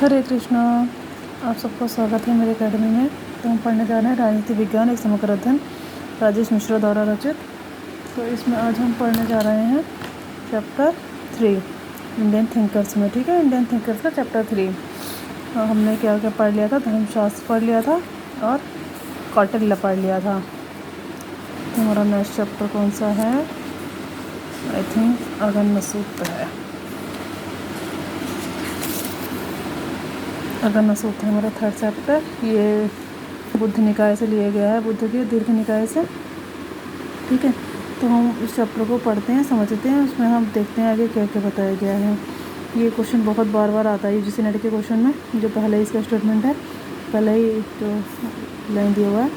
हरे कृष्णा। आप सबका स्वागत है मेरे अकेडमी में। तो हम पढ़ने जा रहे हैं राजनीति विज्ञान एक समग्र अध्ययन, राजेश मिश्रा द्वारा रचित। तो इसमें आज हम पढ़ने जा रहे हैं चैप्टर 3 इंडियन थिंकर्स में। ठीक है, इंडियन थिंकर्स का चैप्टर 3। हमने क्या क्या पढ़ लिया था? धर्मशास्त्र पढ़ लिया था और कौटिल्य पढ़ लिया था। तो हमारा नेक्स्ट चैप्टर कौन सा है? आई थिंक अगन्य सूत्र है। अगन्य सूत्र है हमारा थर्ड चैप्टर। ये बुद्ध निकाय से लिया गया है, बुद्ध के दीर्घ निकाय से। ठीक है, तो हम इस चैप्टर को पढ़ते हैं, समझते हैं, उसमें हम देखते हैं आगे क्या क्या बताया गया है। ये क्वेश्चन बहुत बार बार आता है यूजीसी नेट के क्वेश्चन में, जो पहले इसका स्टेटमेंट है, पहले ही जो लाइन दिया हुआ है।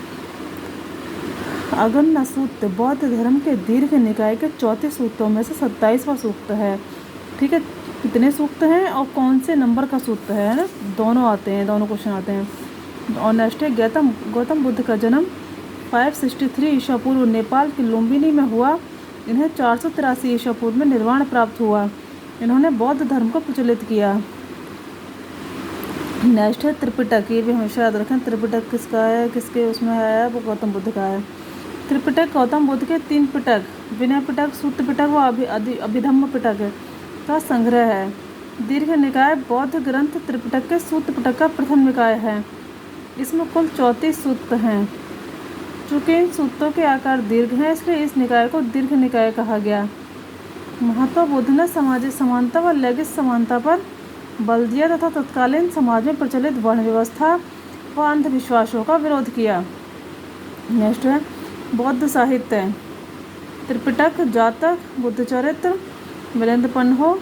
अगन्य सूत्र बौद्ध धर्म के दीर्घ निकाय के 34 सूत्रों में से 27वां सूत्र है। ठीक है, कितने सूक्त हैं और कौन से नंबर का सूत्र है ना, दोनों आते हैं, दोनों क्वेश्चन आते हैं। और नेक्स्ट है गौतम बुद्ध का जन्म 563 ईसा पूर्व नेपाल के लुम्बिनी में हुआ। इन्हें 483 ईसा पूर्व में निर्वाण प्राप्त हुआ। इन्होंने बौद्ध धर्म को प्रचलित किया। नेक्स्ट है त्रिपिटक। ये भी हमेशा याद रखें, त्रिपिटक किसका है, किसके उसमें है? वो गौतम बुद्ध का है। त्रिपिटक गौतम बुद्ध के 3 पिटक, विनय पिटक, सूत्र पिटक व अभिधम्म पिटक का संग्रह है। दीर्घ निकाय बौद्ध ग्रंथ त्रिपिटक के सूत्र पिटक का प्रथम निकाय है। इसमें कुल 34 सूत्र हैं। चूँकि इन सूत्रों के आकार दीर्घ हैं, इसलिए इस निकाय को दीर्घ निकाय कहा गया। महात्मा बुद्ध ने सामाजिक समानता व लैंगिक समानता पर बल दिया तथा तत्कालीन समाज में प्रचलित वर्ण व्यवस्था व अंधविश्वासों का विरोध किया। नेक्स्ट है बौद्ध साहित्य। त्रिपिटक, जातक, बुद्धचरित्र, वीरेंद्रपन्हो,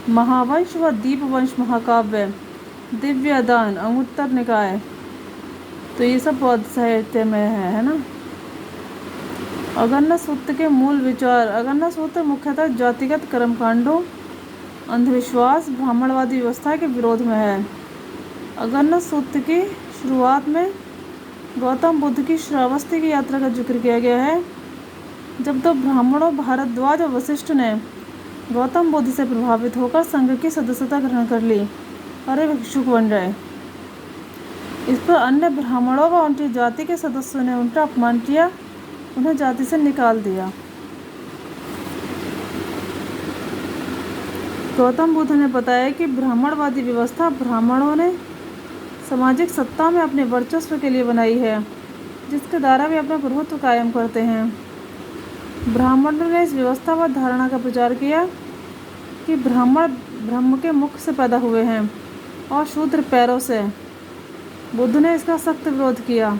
महावंश व दीपवंश महाकाव्य, दिव्यदान, अंगुत्तर निकाय। तो ये सब बौद्ध साहित्य में है ना। अगन्य सूत्र के मूल विचार। अगन्य सूत्र मुख्यतः जातिगत कर्मकांडों, अंधविश्वास, ब्राह्मणवादी व्यवस्था के विरोध में है। अगन्य सूत्र की शुरुआत में गौतम बुद्ध की श्रावस्ती की यात्रा का जिक्र किया गया है, जब 2 ब्राह्मणों भारद्वाज और वशिष्ठ ने गौतम बुद्ध से प्रभावित होकर संघ की सदस्यता ग्रहण कर ली और वे भिक्षुक बन गए। इस पर अन्य ब्राह्मणों व उनकी जाति के सदस्यों ने उनका अपमान किया, उन्हें जाति से निकाल दिया। गौतम बुद्ध ने बताया कि ब्राह्मणवादी व्यवस्था ब्राह्मणों ने सामाजिक सत्ता में अपने वर्चस्व के लिए बनाई है, जिसके द्वारा वे अपना प्रभुत्व कायम करते हैं। ब्राह्मणों ने इस व्यवस्था व धारणा का प्रचार किया कि ब्राह्मण ब्रह्म के मुख से पैदा हुए हैं और शूद्र पैरों से। बुद्ध ने इसका सख्त विरोध किया।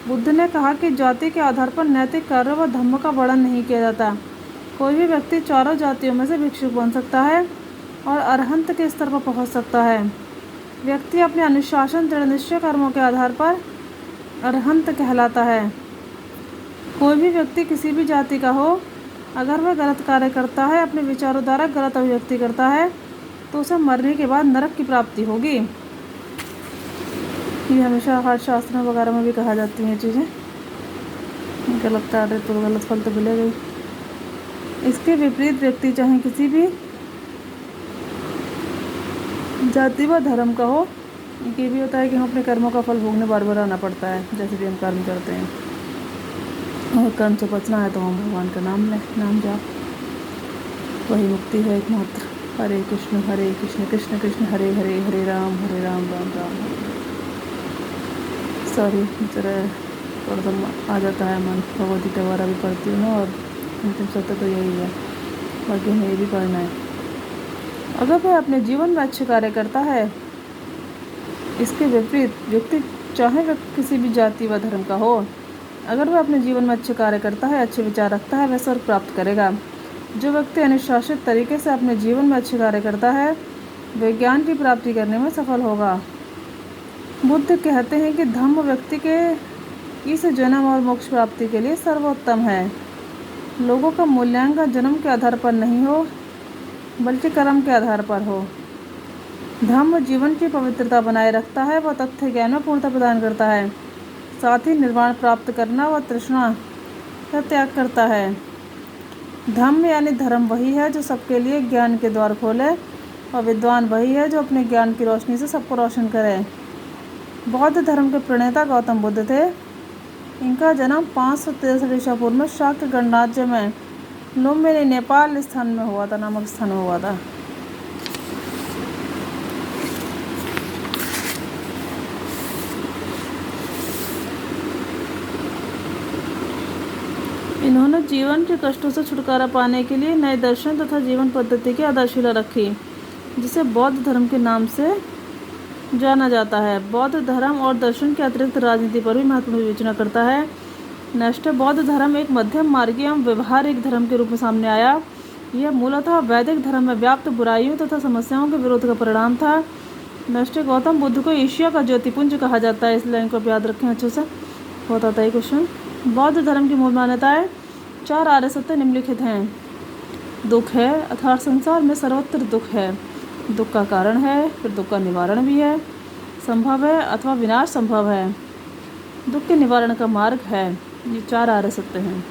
बुद्ध ने कहा कि जाति के आधार पर नैतिक कार्य व धर्म का वर्णन नहीं किया जाता। कोई भी व्यक्ति चारों जातियों में से भिक्षुक बन सकता है और अरहंत के स्तर पर पहुंच सकता है। व्यक्ति अपने अनुशासन, दृढ़ निश्चय कर्मों के आधार पर अरहंत कहलाता है। कोई भी व्यक्ति किसी भी जाति का हो, अगर वह गलत कार्य करता है, अपने विचारों द्वारा गलत अभिव्यक्ति करता है, तो उसे मरने के बाद नरक की प्राप्ति होगी। ये हमेशा हर शास्त्र वगैरह में भी कहा जाती हैं चीज़ें। गलत कार्य तो गलत फल तो मिलेगा ही। इसके विपरीत व्यक्ति चाहे किसी भी जाति व धर्म का हो, ये भी होता है कि हम अपने कर्मों का फल भोगने बार बार आना पड़ता है, जैसे भी हम कर्म करते हैं। और कर्म से बचना है तो हम भगवान का नाम लें, नाम जाप, वही मुक्ति है एकमात्र। हरे कृष्ण कृष्ण कृष्ण हरे हरे, हरे राम राम राम। सॉरी, जरा थोड़ा सा आ जाता है मन। भगवद्गीता वगैरह भी पढ़ती हूँ ना, और अंतिम सत्य तो यही है, बाकी हमें ये भी पढ़ना है। अगर वह अपने जीवन में अच्छे कार्य करता है, इसके विपरीत व्यक्ति चाहे वह किसी भी जाति व धर्म का हो, अगर वह अपने जीवन में अच्छे कार्य करता है, अच्छे विचार रखता है, वह स्वर्ग प्राप्त करेगा। जो व्यक्ति अनुशासित तरीके से अपने जीवन में अच्छे कार्य करता है, वह ज्ञान की प्राप्ति करने में सफल होगा। बुद्ध कहते हैं कि धम्म व्यक्ति के इस जन्म और मोक्ष प्राप्ति के लिए सर्वोत्तम है। लोगों का मूल्यांकन जन्म के आधार पर नहीं हो, बल्कि कर्म के आधार पर हो। धम्म जीवन की पवित्रता बनाए रखता है, वह तथ्य ज्ञान में पूर्णता प्रदान करता है, साथ ही निर्वाण प्राप्त करना व तृष्णा का त्याग करता है। धम्म यानी धर्म वही है जो सबके लिए ज्ञान के द्वार खोले और विद्वान वही है जो अपने ज्ञान की रोशनी से सबको रोशन करे। बौद्ध धर्म के प्रणेता गौतम बुद्ध थे। इनका जन्म 563 ईसा पूर्व में शाक्य गणराज्य में लुम्बिनी नेपाल स्थान में हुआ था, नामक स्थान में हुआ था। इन्होंने जीवन के कष्टों से छुटकारा पाने के लिए नए दर्शन तथा जीवन पद्धति की आधारशिला रखी, जिसे बौद्ध धर्म के नाम से जाना जाता है। बौद्ध धर्म और दर्शन के अतिरिक्त राजनीति पर भी महत्वपूर्ण विवेचना करता है। नष्ट बौद्ध धर्म एक मध्यम मार्गी एवं व्यवहारिक धर्म के रूप में सामने आया। यह मूलतः वैदिक धर्म में व्याप्त बुराइयों तथा समस्याओं के विरोध का परिणाम था। नष्ट गौतम बुद्ध को एशिया का ज्योतिपुंज कहा जाता है, इसलिए इनको याद रखें अच्छे से, बहुत आता है क्वेश्चन। बौद्ध धर्म की मूल मान्यताएं 4 आर्य सत्य निम्नलिखित हैं। दुख है, अर्थात संसार में सर्वत्र दुख है, दुख का कारण है, फिर दुख का निवारण भी है। संभव है अथवा विनाश संभव है, दुख के निवारण का मार्ग है। ये 4 आर्य सत्य हैं।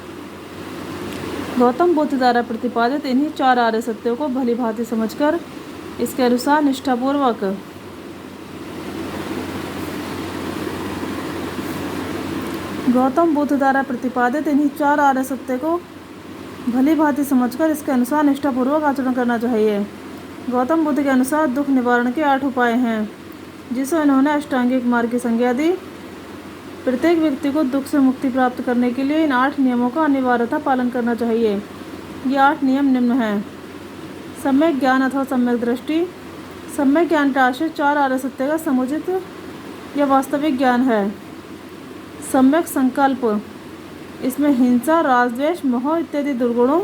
गौतम बुद्ध द्वारा प्रतिपादित इन्हीं 4 आर्य सत्यों को भली भांति समझकर इसके अनुसार निष्ठापूर्वक गौतम बुद्ध द्वारा प्रतिपादित इन्हीं 4 आर्य सत्य को भली भांति समझकर इसके अनुसार निष्ठापूर्वक आचरण करना चाहिए। गौतम बुद्ध के अनुसार दुख निवारण के 8 उपाय हैं, जिसे इन्होंने अष्टांगिक मार्ग की संज्ञा दी। प्रत्येक व्यक्ति को दुख से मुक्ति प्राप्त करने के लिए इन 8 नियमों का अनिवार्यतः पालन करना चाहिए। ये 8 नियम निम्न हैं। सम्यक ज्ञान अथवा सम्यक दृष्टि। सम्यक ज्ञान का आशय 4 आर्य सत्य का समुचित या वास्तविक ज्ञान है। सम्यक संकल्प, इसमें हिंसा, राजद्वेष, मोह इत्यादि दुर्गुणों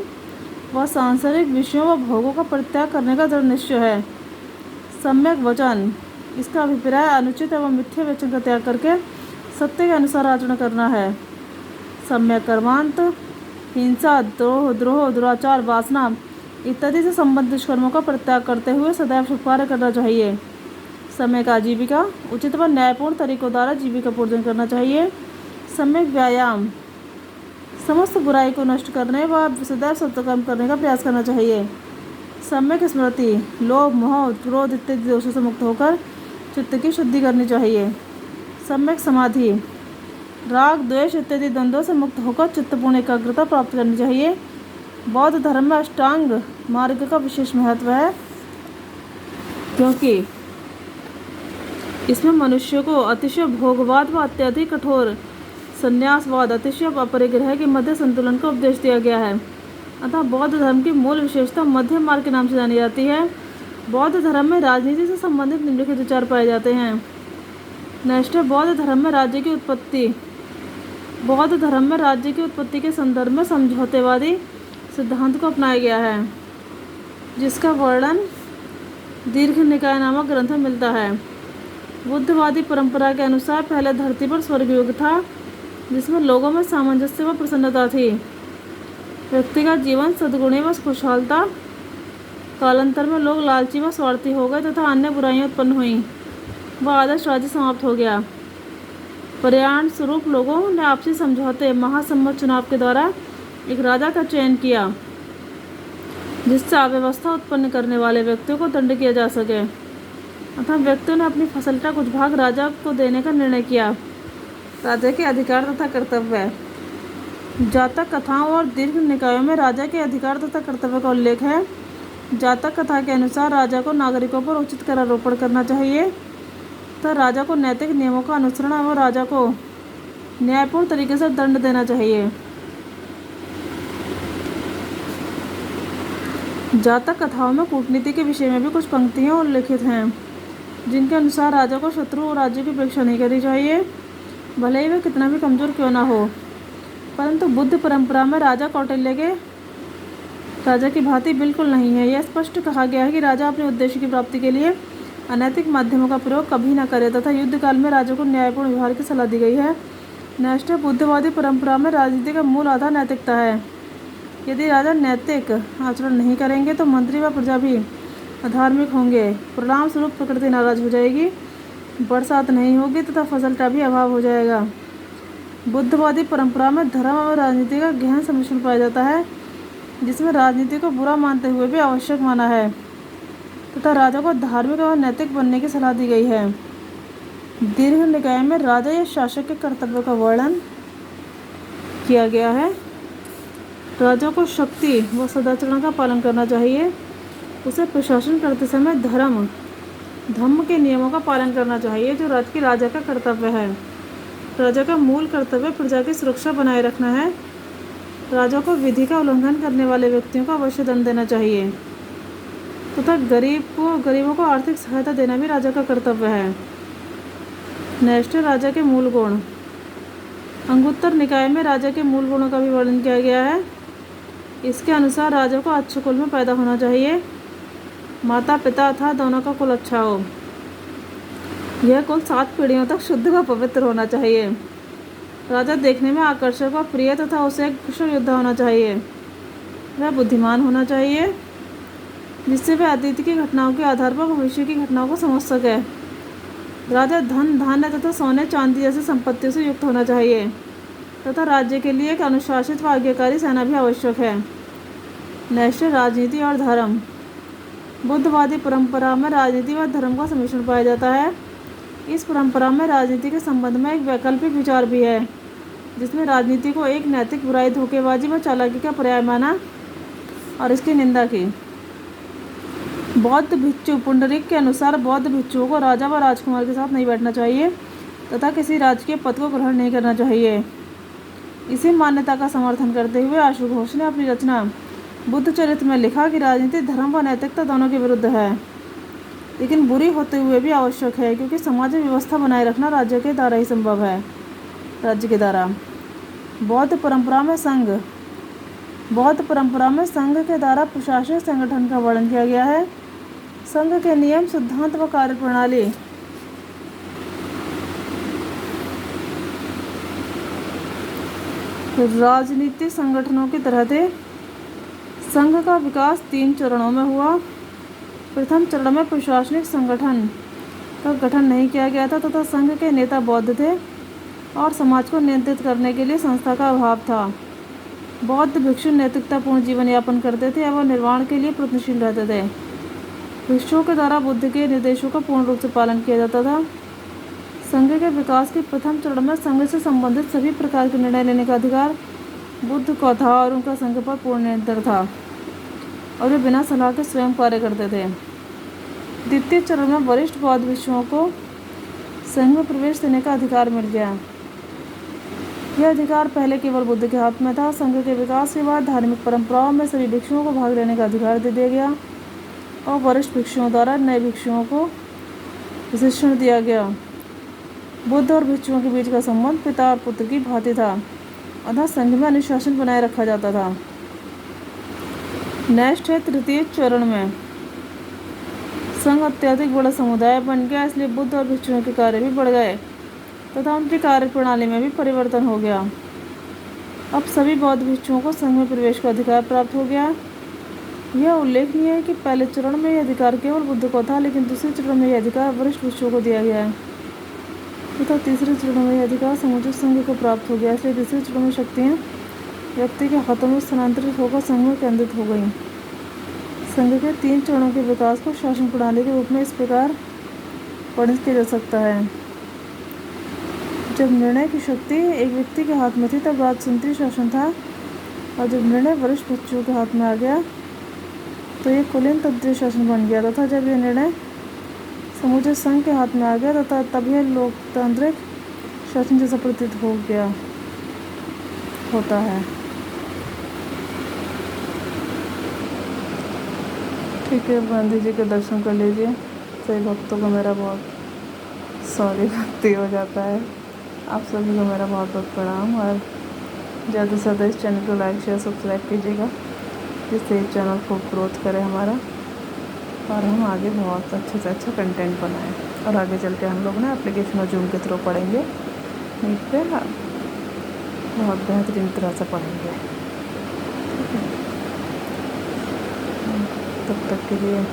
व सांसारिक विषयों व भोगों का परित्याग करने का दृढ़ निश्चय है। सम्यक वचन, इसका अभिप्राय अनुचित एवं मिथ्या वचन का त्याग करके सत्य के अनुसार आचरण करना है। सम्यक कर्मांत, हिंसा, द्रोह, दुराचार, वासना इत्यादि से संबंधित दुष्कर्मों का परित्याग करते हुए सदैव शुभ कार्य करना चाहिए। सम्यक आजीविका, उचित व न्यायपूर्ण तरीकों द्वारा जीविका पूर्जन करना चाहिए। सम्यक व्यायाम, समस्त बुराई को नष्ट करने व सदैव सत्कर्म करने का प्रयास करना चाहिए। सम्यक स्मृति, लोभ, मोह, क्रोध इत्यादि दोषों से मुक्त होकर चित्त की शुद्धि करनी चाहिए। सम्यक समाधि, राग, द्वेष इत्यादि द्वंद्वों से मुक्त होकर चित्तपूर्ण एकाग्रता प्राप्त करनी चाहिए। बौद्ध धर्म में अष्टांग मार्ग का विशेष महत्व है, क्योंकि इसमें मनुष्य को अतिशय भोगवाद व अत्यधिक कठोर संन्यासवाद, अतिशय अपरिग्रह के मध्य संतुलन का उपदेश दिया गया है। अतः बौद्ध धर्म की मूल विशेषता मध्यम मार्ग के नाम से जानी जाती है। बौद्ध धर्म में राजनीति से संबंधित निम्नलिखित विचार पाए जाते हैं। नेक्स्ट, बौद्ध धर्म में राज्य की उत्पत्ति। बौद्ध धर्म में राज्य की उत्पत्ति के संदर्भ में समझौतेवादी सिद्धांत को अपनाया गया है, जिसका वर्णन दीर्घ निकाय नामक ग्रंथ में मिलता है। बुद्धवादी परंपरा के अनुसार पहले धरती पर स्वर्गयुग था, जिसमें लोगों में सामंजस्य व प्रसन्नता थी। व्यक्ति का जीवन सद्गुणी व खुशहाल था। कालांतर में लोग लालची व स्वार्थी हो गए तथा अन्य बुराइयां उत्पन्न हुईं। वह आदर्श राज्य समाप्त हो गया। परिणाम स्वरूप लोगों ने आपसी समझौते, महासम्मत चुनाव के द्वारा एक राजा का चयन किया, जिससे अव्यवस्था उत्पन्न करने वाले व्यक्तियों को दंड किया जा सके। अतः व्यक्तियों ने अपनी फसल का कुछ भाग राजा को देने का निर्णय किया। राजा के अधिकार तथा कर्तव्य। जातक कथाओं और दीर्घ निकायों में राजा के अधिकार तथा कर्तव्य का उल्लेख है। जातक कथा के अनुसार राजा को नागरिकों पर उचित करारोपण करना चाहिए तथा राजा को नैतिक नियमों का अनुसरण और राजा को न्यायपूर्ण तरीके से दंड देना चाहिए। जातक कथाओं में कूटनीति के विषय में भी कुछ पंक्तियाँ उल्लिखित हैं, जिनके अनुसार राजा को शत्रु और राज्य की अपेक्षा नहीं करनी चाहिए, भले ही वह कितना भी कमज़ोर क्यों ना हो। परंतु बुद्ध परंपरा में राजा कौटिल्य के राजा की भांति बिल्कुल नहीं है। यह स्पष्ट कहा गया है कि राजा अपने उद्देश्य की प्राप्ति के लिए अनैतिक माध्यमों का प्रयोग कभी न करे तथा युद्ध काल में राजा को न्यायपूर्ण व्यवहार की सलाह दी गई है। नेक्स्ट, बुद्धवादी परंपरा में राजनीति का मूल आधार नैतिकता है। यदि राजा नैतिक आचरण नहीं करेंगे तो मंत्री व प्रजा भी अधार्मिक होंगे। परिणाम स्वरूप प्रकृति नाराज हो जाएगी, बरसात नहीं होगी तथा फसल का भी अभाव हो जाएगा। बुद्धवादी परंपरा में धर्म और राजनीति का गहन सम्मिश्रण पाया जाता है, जिसमें राजनीति को बुरा मानते हुए भी आवश्यक माना है तथा राजा को धार्मिक और नैतिक बनने की सलाह दी गई है। दीर्घ निकाय में राजा या शासक के कर्तव्यों का वर्णन किया गया है। राजा को शक्ति व सदाचरण का पालन करना चाहिए। उसे प्रशासन करते समय धर्म के नियमों का पालन करना चाहिए जो राजा का कर्तव्य है। राजा का मूल कर्तव्य प्रजा की सुरक्षा बनाए रखना है। राजा को विधि का उल्लंघन करने वाले व्यक्तियों को अवश्य दंड देना चाहिए तथा गरीबों को आर्थिक सहायता देना भी राजा का कर्तव्य है। नेक्स्ट है राजा के मूल गुण। अंगुत्तर निकाय में राजा के मूल गुणों का भी वर्णन किया गया है। इसके अनुसार राजा को अच्छे कुल में पैदा होना चाहिए। माता पिता अथवा दोनों का कुल अच्छा हो। यह कुल 7 पीढ़ियों तक शुद्ध व पवित्र होना चाहिए। राजा देखने में आकर्षक व प्रिय तथा उसे एक कुशल योद्धा होना चाहिए। वह बुद्धिमान होना चाहिए जिससे वह अतीत की घटनाओं के आधार पर भविष्य की घटनाओं को समझ सके। राजा धन धान्य तथा सोने चांदी जैसी संपत्तियों से युक्त होना चाहिए तथा राज्य के लिए एक अनुशासित व आज्ञाकारी सेना भी आवश्यक है। नेक्स्ट है राजनीति और धर्म। बुद्धवादी परंपरा में राजनीति व धर्म का सम्मिश्रण पाया जाता है। इस परंपरा में राजनीति के संबंध में एक वैकल्पिक विचार भी है जिसमें राजनीति को एक नैतिक बुराई, धोखेबाजी व चालाकी का पर्याय माना और इसकी निंदा की। बौद्ध भिक्षु पुंडरीक के अनुसार बौद्ध भिक्षुओं को राजा व राजकुमार के साथ नहीं बैठना चाहिए तथा किसी राजकीय पद को ग्रहण नहीं करना चाहिए। इसी मान्यता का समर्थन करते हुए आशु घोष ने अपनी रचना बुद्ध चरित्र में लिखा कि राजनीति धर्म व नैतिकता दोनों के विरुद्ध है, लेकिन बुरी होते हुए भी आवश्यक है क्योंकि समाज में व्यवस्था बनाए रखना राज्य के द्वारा ही संभव है। राज्य के द्वारा बौद्ध परंपरा में संघ के द्वारा प्रशासनिक संगठन का वर्णन किया गया है। संघ के नियम, सिद्धांत व कार्यप्रणाली राजनीतिक संगठनों की तरह थे। संघ का विकास 3 चरणों में हुआ। प्रथम चरण में प्रशासनिक संगठन का गठन नहीं किया गया था तथा संघ के नेता बौद्ध थे और समाज को नियंत्रित करने के लिए संस्था का अभाव था। बौद्ध भिक्षु नैतिकतापूर्ण जीवन यापन करते थे एवं निर्वाण के लिए प्रयत्नशील रहते थे। भिक्षुओं के द्वारा बुद्ध के निर्देशों का पूर्ण रूप से पालन किया जाता था। संघ के विकास के प्रथम चरण में संघ से संबंधित सभी प्रकार के निर्णय लेने का अधिकार बुद्ध को था और उनका संघ पर पूर्ण नियंत्रण था और वे बिना सलाह के स्वयं कार्य करते थे। द्वितीय चरण में वरिष्ठ बौद्ध भिक्षुओं को संघ में प्रवेश देने का अधिकार मिल गया। यह अधिकार पहले केवल बुद्ध के हाथ में था। संघ के विकास के बाद धार्मिक परंपराओं में सभी भिक्षुओं को भाग लेने का अधिकार दे दिया गया और वरिष्ठ भिक्षुओं द्वारा नए भिक्षुओं को प्रशिक्षण दिया गया। बुद्ध और भिक्षुओं के बीच का संबंध पिता और पुत्र की भांति था, अतः संघ में अनुशासन बनाए रखा जाता था। नेक्स्ट है तृतीय चरण में संघ अत्यधिक बड़ा समुदाय बन गया, इसलिए बुद्ध और भिक्षुओं के कार्य भी बढ़ गए तथा उनकी कार्य प्रणाली में भी परिवर्तन हो गया। अब सभी बौद्ध भिक्षुओं को संघ में प्रवेश का अधिकार प्राप्त हो गया। यह उल्लेखनीय है कि पहले चरण में यह अधिकार केवल बुद्ध को था, लेकिन दूसरे चरण में यह अधिकार वरिष्ठ भिक्षुओं को दिया गया है तथा तीसरे चरण में यह अधिकार समुचित संघ को प्राप्त हो गया। इसलिए तीसरे चरण में शक्तियाँ व्यक्ति के हाथों में स्थानांतरित होकर संघ में केंद्रित हो गई। संघ के 3 चरणों के विकास को शासन प्रणाली के रूप में इस प्रकार वर्णित किया जा सकता है। जब निर्णय की शक्ति एक व्यक्ति के हाथ में थी तब राजतंत्रीय शासन था, और जब निर्णय वरिष्ठ भिक्षुओं के हाथ में आ गया तो ये कुलीन तंत्रीय शासन बन गया तथा जब यह निर्णय समूचे संघ के हाथ में आ गया तथा तब यह लोकतांत्रिक शासन जैसा प्रतीत होता है। ठीक है, गांधी जी के दर्शन कर लीजिए। सभी भक्तों को मेरा बहुत भक्ति हो जाता है। आप सभी को मेरा बहुत बहुत प्रणाम और ज़्यादा से ज़्यादा इस चैनल को लाइक शेयर सब्सक्राइब कीजिएगा, जिससे इस चैनल को ग्रोथ करे हमारा और हम आगे बहुत अच्छे से अच्छा कंटेंट बनाएं। और आगे चल के हम लोग ना एप्लीकेशन और जूम के थ्रू पढ़ेंगे, नीट पे बहुत बेहतरीन तरह से पढ़ेंगे। ठीक है, तब तक के लिए